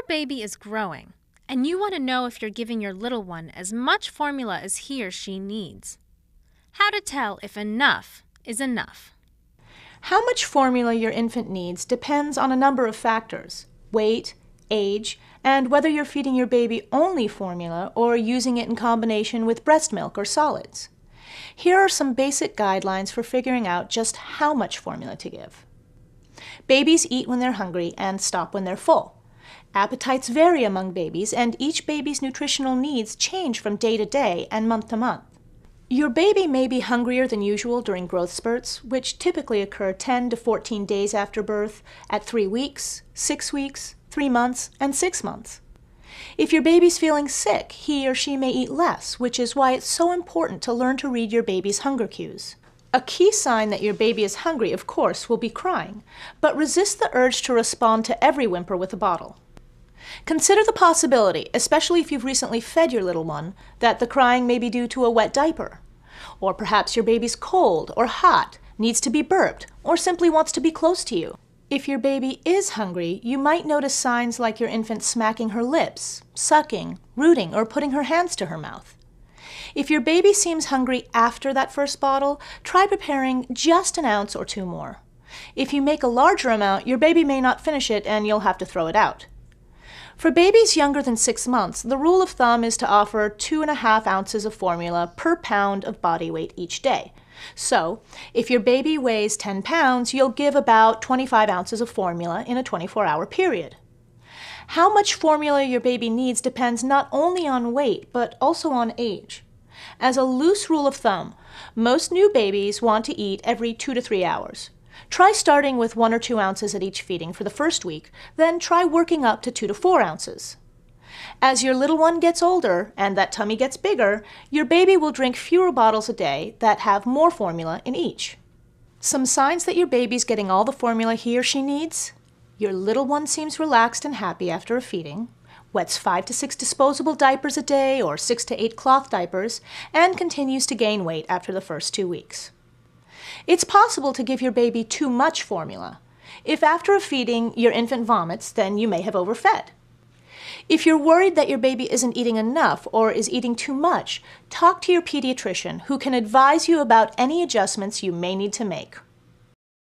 baby is growing, and you want to know if you're giving your little one as much formula as he or she needs. How to tell if enough is enough. How much formula your infant needs depends on a number of factors: weight, age, and whether you're feeding your baby only formula or using it in combination with breast milk or solids. Here are some basic guidelines for figuring out just how much formula to give. Babies eat when they're hungry and stop when they're full. Appetites vary among babies, and each baby's nutritional needs change from day to day and month to month. Your baby may be hungrier than usual during growth spurts, which typically occur 10 to 14 days after birth, at 3 weeks, 6 weeks, 3 months, and 6 months. If your baby's feeling sick, he or she may eat less, which is why it's so important to learn to read your baby's hunger cues. A key sign that your baby is hungry, of course, will be crying, but resist the urge to respond to every whimper with a bottle. Consider the possibility, especially if you've recently fed your little one, that the crying may be due to a wet diaper. Or perhaps your baby's cold or hot, needs to be burped, or simply wants to be close to you. If your baby is hungry, you might notice signs like your infant smacking her lips, sucking, rooting, or putting her hands to her mouth. If your baby seems hungry after that first bottle, try preparing just an ounce or 2 more. If you make a larger amount, your baby may not finish it and you'll have to throw it out. For babies younger than 6 months, the rule of thumb is to offer 2.5 ounces of formula per pound of body weight each day. So, if your baby weighs 10 pounds, you'll give about 25 ounces of formula in a 24-hour period. How much formula your baby needs depends not only on weight, but also on age. As a loose rule of thumb, most new babies want to eat every 2 to 3 hours. Try starting with 1 or 2 ounces at each feeding for the first week, then try working up to 2 to 4 ounces. As your little one gets older and that tummy gets bigger, your baby will drink fewer bottles a day that have more formula in each. Some signs that your baby's getting all the formula he or she needs: your little one seems relaxed and happy after a feeding, wets 5 to 6 disposable diapers a day or 6 to 8 cloth diapers, and continues to gain weight after the first 2 weeks. It's possible to give your baby too much formula. If after a feeding your infant vomits, then you may have overfed. If you're worried that your baby isn't eating enough or is eating too much, talk to your pediatrician, who can advise you about any adjustments you may need to make.